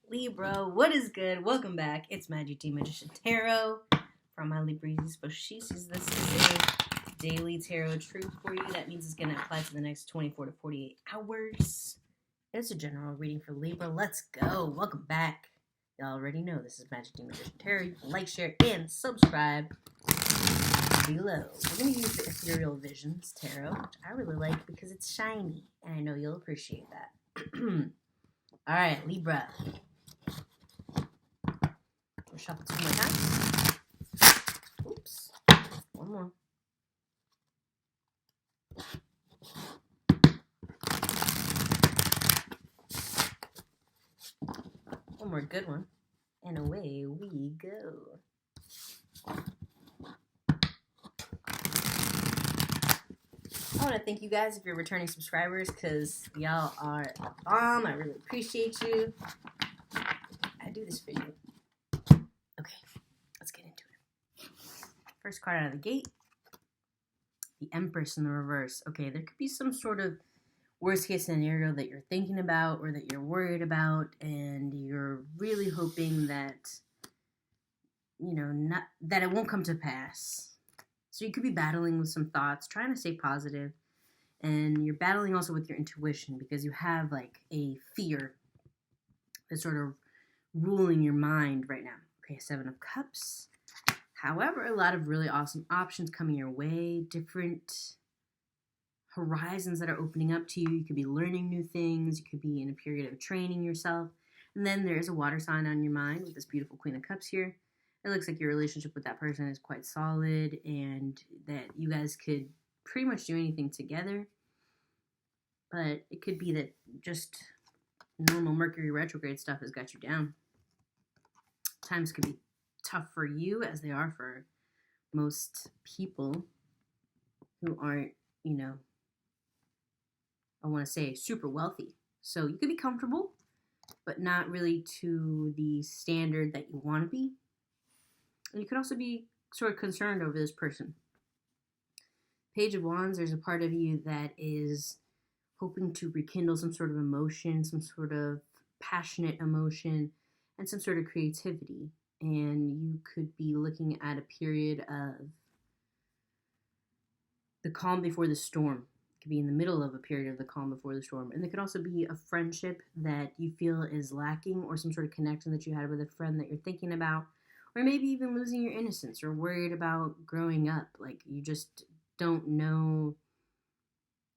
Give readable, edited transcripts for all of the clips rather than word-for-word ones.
Libra, what is good? Welcome back. It's Magic D Magician Tarot from my Libra Species. This is a daily tarot truth for you. That means it's going to apply to the next 24 to 48 hours. It's a general reading for Libra. Let's go. Welcome back. Y'all already know this is Magic D Magician Tarot. You can like, share, and subscribe below. We're going to use the Ethereal Visions Tarot, which I really like because it's shiny, and I know you'll appreciate that. All right, Libra. We'll shuffle 2 more times. Oops. One more. One more good one. And away we go. I want to thank you guys if you're returning subscribers because y'all are a bomb. I really appreciate you. I do this for you. Okay, let's get into it. First card out of the gate. The Empress in the reverse. Okay, there could be some sort of worst case scenario that you're thinking about or that you're worried about, and you're really hoping that, not that it won't come to pass. So you could be battling with some thoughts, trying to stay positive, and you're battling also with your intuition because you have like a fear that's sort of ruling your mind right now. Okay, 7 of Cups. However, a lot of really awesome options coming your way, different horizons that are opening up to you. You could be learning new things. You could be in a period of training yourself. And then there's a water sign on your mind with this beautiful Queen of Cups here. It looks like your relationship with that person is quite solid and that you guys could pretty much do anything together. But it could be that just normal Mercury retrograde stuff has got you down. Times could be tough for you as they are for most people who aren't, I want to say super wealthy. So you could be comfortable, but not really to the standard that you want to be. And you could also be sort of concerned over this person. Page of Wands, there's a part of you that is hoping to rekindle some sort of emotion, some sort of passionate emotion, and some sort of creativity. And you could be looking at a period of the calm before the storm. It could be in the middle of a period of the calm before the storm. And it could also be a friendship that you feel is lacking, or some sort of connection that you had with a friend that you're thinking about, or maybe even losing your innocence or worried about growing up. Like you just don't know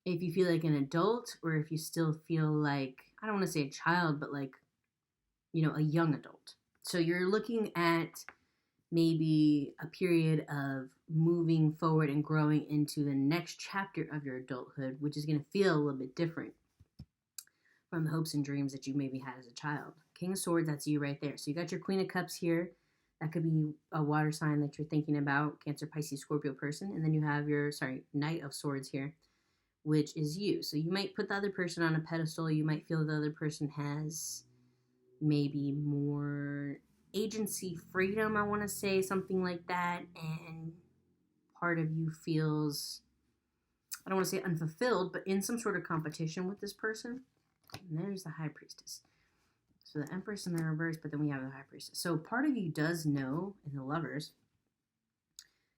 if you feel like an adult or if you still feel like, I don't want to say a child, but like, a young adult. So you're looking at maybe a period of moving forward and growing into the next chapter of your adulthood, which is going to feel a little bit different from the hopes and dreams that you maybe had as a child. King of Swords, that's you right there. So you got your Queen of Cups here. That could be a water sign that you're thinking about, Cancer, Pisces, Scorpio person. And then you have your, Knight of Swords here, which is you. So you might put the other person on a pedestal. You might feel the other person has maybe more agency, freedom, I want to say, something like that. And part of you feels, I don't want to say unfulfilled, but in some sort of competition with this person. And there's the High Priestess. So the Empress in the reverse, but then we have the High Priestess. So part of you does know, in the Lovers,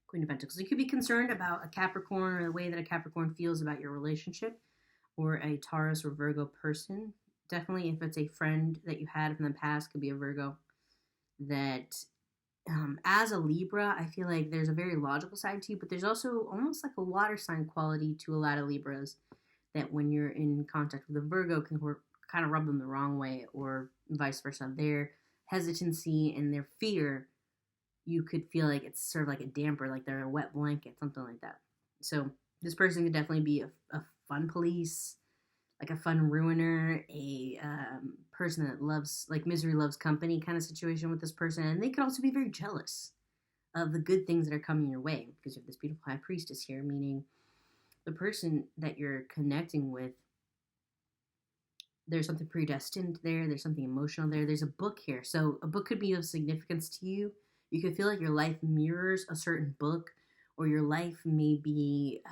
Queen of Pentacles. You could be concerned about a Capricorn or the way that a Capricorn feels about your relationship, or a Taurus or Virgo person. Definitely if it's a friend that you had from the past, could be a Virgo. That as a Libra, I feel like there's a very logical side to you, but there's also almost like a water sign quality to a lot of Libras that when you're in contact with a Virgo can kind of rub them the wrong way, or vice versa. Their hesitancy and their fear, you could feel like it's sort of like a damper, like they're a wet blanket, something like that. So this person could definitely be a fun police, like a fun ruiner, a person that loves, like misery loves company kind of situation with this person. And they could also be very jealous of the good things that are coming your way, because you have this beautiful High Priestess here, meaning the person that you're connecting with, there's something predestined there, there's something emotional there, there's a book here. So a book could be of significance to you. You could feel like your life mirrors a certain book, or your life may be,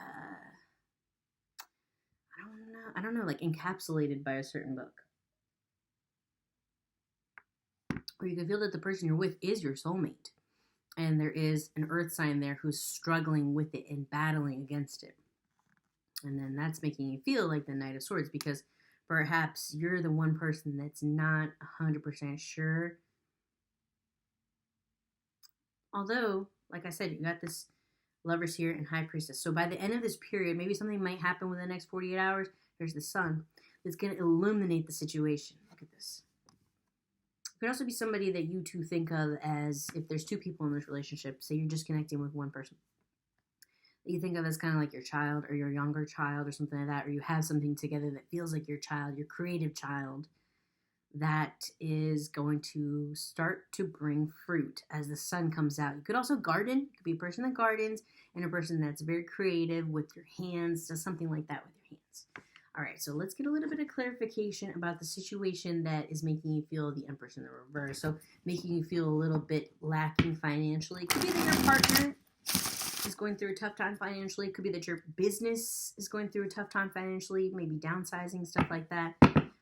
I don't know, like encapsulated by a certain book. Or you can feel that the person you're with is your soulmate. And there is an earth sign there who's struggling with it and battling against it. And then that's making you feel like the Knight of Swords, because perhaps you're the one person that's not 100% sure. Although, like I said, you got this Lovers here and High Priestess. So by the end of this period, maybe something might happen within the next 48 hours. There's the Sun that's going to illuminate the situation. Look at this. It could also be somebody that you two think of as, if there's two people in this relationship, say you're just connecting with one person, that you think of as kind of like your child or your younger child or something like that, or you have something together that feels like your child, your creative child, that is going to start to bring fruit as the sun comes out. You could also garden. You could be a person that gardens and a person that's very creative with your hands, does something like that with your hands. All right, so let's get a little bit of clarification about the situation that is making you feel the Empress in the reverse. So making you feel a little bit lacking financially. It could be that your partner is going through a tough time financially. It could be that your business is going through a tough time financially, maybe downsizing, stuff like that.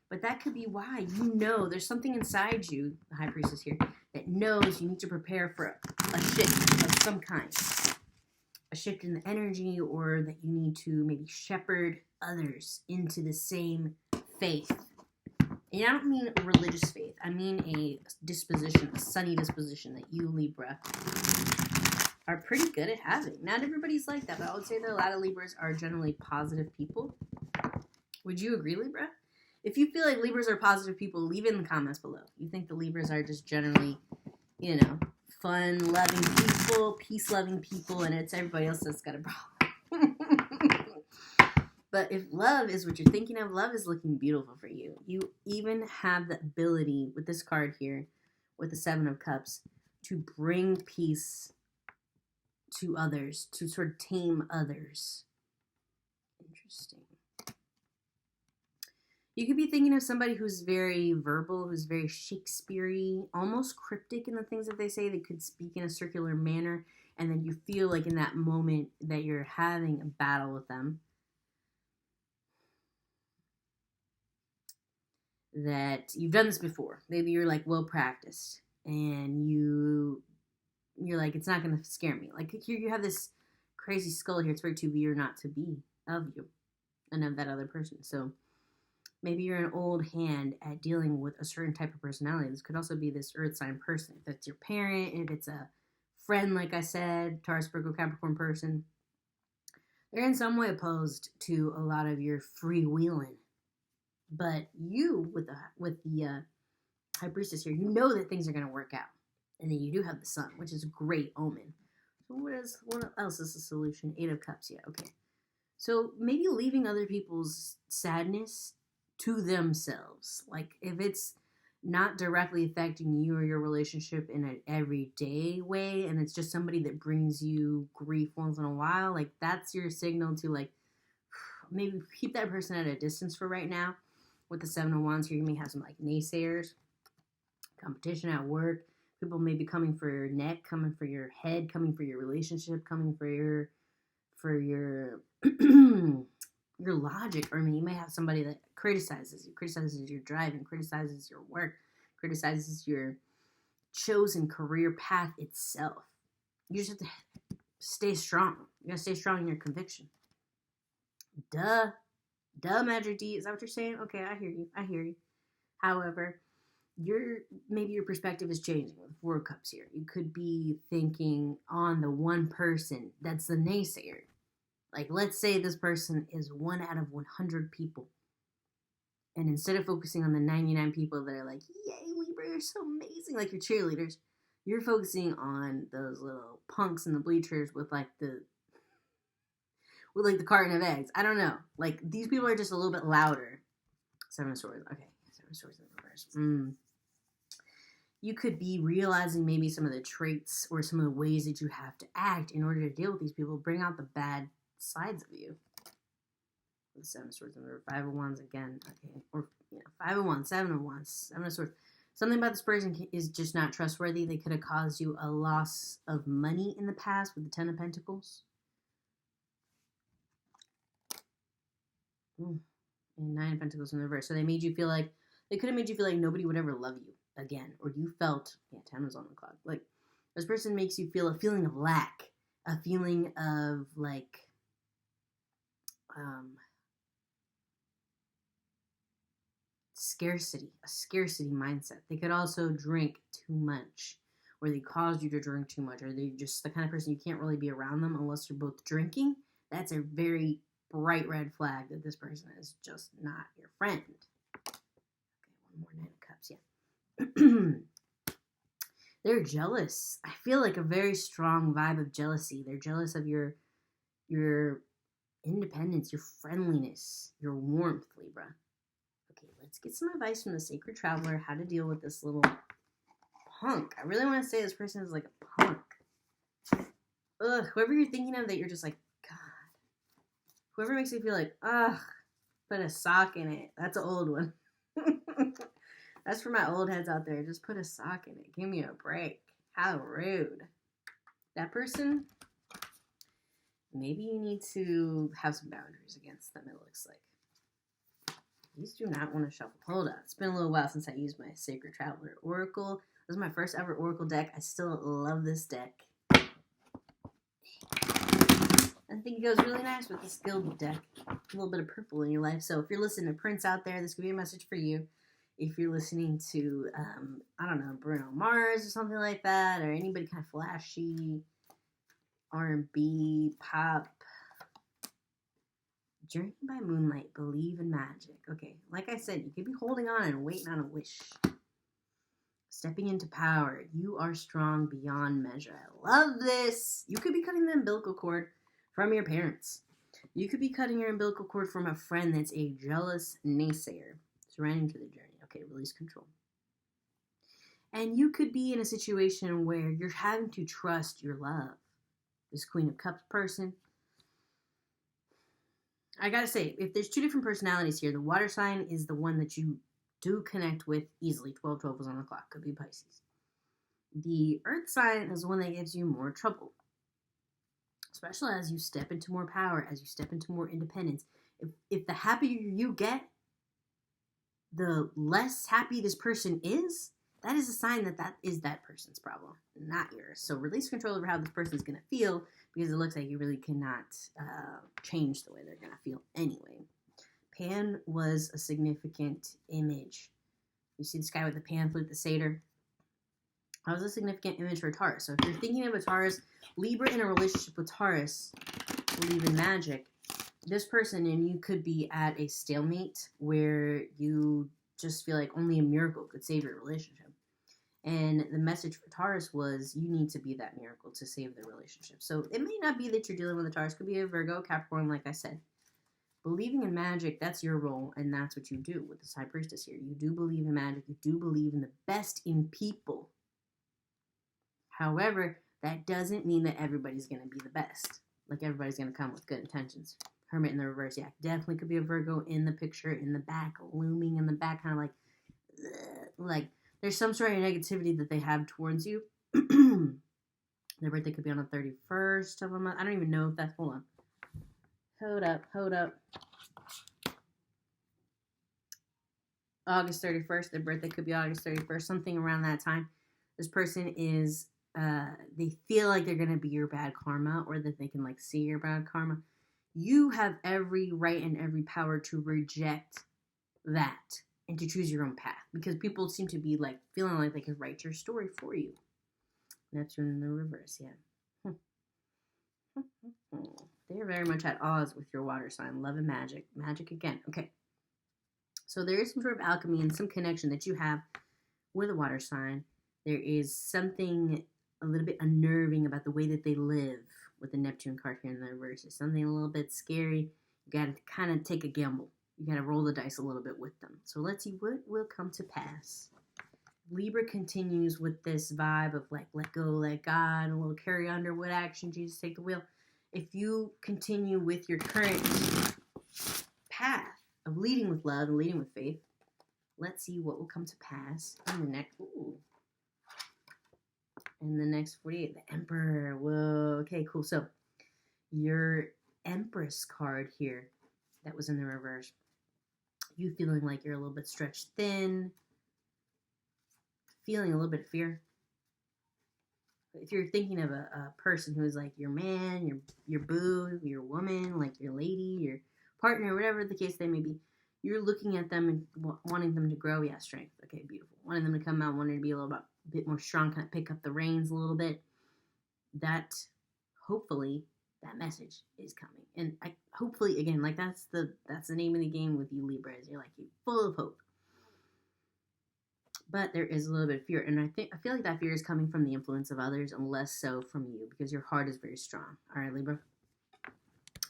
But that could be why. You know there's something inside you, the High Priestess here, that knows you need to prepare for a shift of some kind. A shift in the energy, or that you need to maybe shepherd others into the same faith. And I don't mean religious faith. I mean a disposition, a sunny disposition that you, Libra, are pretty good at having. Not everybody's like that, but I would say that a lot of Libras are generally positive people. Would you agree, Libra? If you feel like Libras are positive people, leave it in the comments below. You think the Libras are just generally, fun, loving people, peace-loving people, and it's everybody else that's got a problem. But if love is what you're thinking of, love is looking beautiful for you. You even have the ability, with this card here, with the Seven of Cups, to bring peace to others, to sort of tame others. Interesting. You could be thinking of somebody who's very verbal, who's very Shakespeare-y, almost cryptic in the things that they say. They could speak in a circular manner, and then you feel like in that moment that you're having a battle with them, that you've done this before. Maybe you're like well practiced, and you're like, it's not going to scare me. Like here you have this crazy skull here. It's very to be or not to be of you and of that other person. So maybe you're an old hand at dealing with a certain type of personality. This could also be this earth sign person. If it's your parent, if it's a friend, like I said, Taurus, Virgo, Capricorn person, they're in some way opposed to a lot of your freewheeling. But you, with the High Priestess here, you know that things are going to work out. And then you do have the Sun, which is a great omen. So what else is the solution? Eight of Cups, yeah, okay. So maybe leaving other people's sadness to themselves. Like if it's not directly affecting you or your relationship in an everyday way, and it's just somebody that brings you grief once in a while, like that's your signal to like maybe keep that person at a distance for right now. With the Seven of Wands here, you may have some like naysayers, competition at work, people may be coming for your neck, coming for your head, coming for your relationship, coming for your your logic. Or I mean, you may have somebody that criticizes your driving, criticizes your work, criticizes your chosen career path itself. You just have to stay strong. You gotta stay strong in your conviction. Duh, Magic D. Is that what you're saying? Okay, I hear you. However, maybe your perspective is changing with Four of Cups here. You could be thinking on the one person that's the naysayer. Like, let's say this person is 1 out of 100 people. And instead of focusing on the 99 people that are like, yay, Libra, you're so amazing, like your cheerleaders, you're focusing on those little punks in the bleachers with the carton of eggs. I don't know. Like, these people are just a little bit louder. Seven of Swords. Okay. Seven of Swords in reverse. You could be realizing maybe some of the traits or some of the ways that you have to act in order to deal with these people. Bring out the bad sides of you. The Seven of Swords and the Five of Wands again. Okay. Or, Five of Wands, Seven of Wands, Seven of Swords. Something about this person is just not trustworthy. They could have caused you a loss of money in the past with the Ten of Pentacles. And Nine of Pentacles in the reverse. So they could have made you feel like nobody would ever love you. again, or you felt, 10 was on the clock. Like, this person makes you feel a feeling of lack, a feeling of like, scarcity, a scarcity mindset. They could also drink too much, or they caused you to drink too much, or they're just the kind of person you can't really be around them unless you're both drinking. That's a very bright red flag that this person is just not your friend. Okay, one more Nine of Cups, yeah. They're jealous. I feel like a very strong vibe of jealousy. They're jealous of your independence, your friendliness, your warmth, Libra. Okay, let's get some advice from the Sacred Traveler, how to deal with this little punk. I really want to say this person is like a punk. Ugh, whoever you're thinking of that you're just like, God. Whoever makes you feel like, ugh, put a sock in it. That's an old one. That's for my old heads out there. Just put a sock in it. Give me a break. How rude. That person, maybe you need to have some boundaries against them, it looks like. These do not want to shuffle. Hold on. It's been a little while since I used my Sacred Traveler Oracle. This is my first ever Oracle deck. I still love this deck. I think it goes really nice with this Gilded deck. A little bit of purple in your life. So if you're listening to Prince out there, this could be a message for you. If you're listening to, I don't know, Bruno Mars or something like that, or anybody kind of flashy, R&B, pop, Journey by Moonlight, Believe in Magic. Okay, like I said, you could be holding on and waiting on a wish. Stepping into power. You are strong beyond measure. I love this. You could be cutting the umbilical cord from your parents. You could be cutting your umbilical cord from a friend that's a jealous naysayer. Surrendering to the journey. Okay, release control. And you could be in a situation where you're having to trust your love. This Queen of Cups person. I gotta say, if there's two different personalities here, the water sign is the one that you do connect with easily. 12-12 was on the clock. Could be Pisces. The earth sign is the one that gives you more trouble. Especially as you step into more power, as you step into more independence. If the happier you get, the less happy this person is, that is a sign that that is that person's problem, not yours. So release control over how this person is going to feel, because it looks like you really cannot change the way they're going to feel anyway. Pan was a significant image. You see this guy with the pan flute, the satyr. That was a significant image for Taurus. So if you're thinking of a Taurus, Libra in a relationship with Taurus, Believe in Magic, this person and you could be at a stalemate where you just feel like only a miracle could save your relationship. And the message for Taurus was you need to be that miracle to save the relationship. So it may not be that you're dealing with a Taurus. It could be a Virgo, Capricorn, like I said. Believing in magic, that's your role, and that's what you do with this High Priestess here. You do believe in magic. You do believe in the best in people. However, that doesn't mean that everybody's going to be the best. Like everybody's going to come with good intentions. Hermit in the reverse, yeah. Definitely could be a Virgo in the picture, in the back, looming in the back, kind of like, ugh, like there's some sort of negativity that they have towards you. Their birthday could be on the 31st of a month. I don't even know if that's, hold on. Hold up. August 31st. Their birthday could be August 31st, something around that time. This person is, they feel like they're going to be your bad karma, or that they can like see your bad karma. You have every right and every power to reject that and to choose your own path, because people seem to be like feeling like they could write your story for you. Neptune in the reverse, yeah. They're very much at odds with your water sign. Love and magic. Magic again. Okay. So there is some sort of alchemy and some connection that you have with a water sign. There is something a little bit unnerving about the way that they live with the Neptune card here in the reverse. It's something a little bit scary. You got to kind of take a gamble. You got to roll the dice a little bit with them. So let's see what will come to pass. Libra continues with this vibe of like, let go, let God, a little carry underwood action, Jesus take the wheel. If you continue with your current path of leading with love and leading with faith, let's see what will come to pass in the next, in the next 48. The Emperor, whoa, okay, cool. So your Empress card here that was in the reverse, you feeling like you're a little bit stretched thin, feeling a little bit of fear. If you're thinking of a person who is like your man, your boo, your woman, like your lady, your partner, whatever the case they may be, you're looking at them and wanting them to grow. Yeah, strength. Okay, beautiful. Wanting them to come out, wanting to be a bit more strong, kind of pick up the reins a little bit. That, hopefully, that message is coming. And hopefully, again, like that's the name of the game with you Libras. You're like, you're full of hope. But there is a little bit of fear, and I feel like that fear is coming from the influence of others and less so from you, because your heart is very strong. All right, Libra.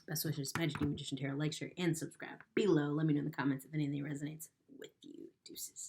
Best wishes, Magic Magician Tarot. Like, share, and subscribe below. Let me know in the comments if anything resonates with you. Deuces.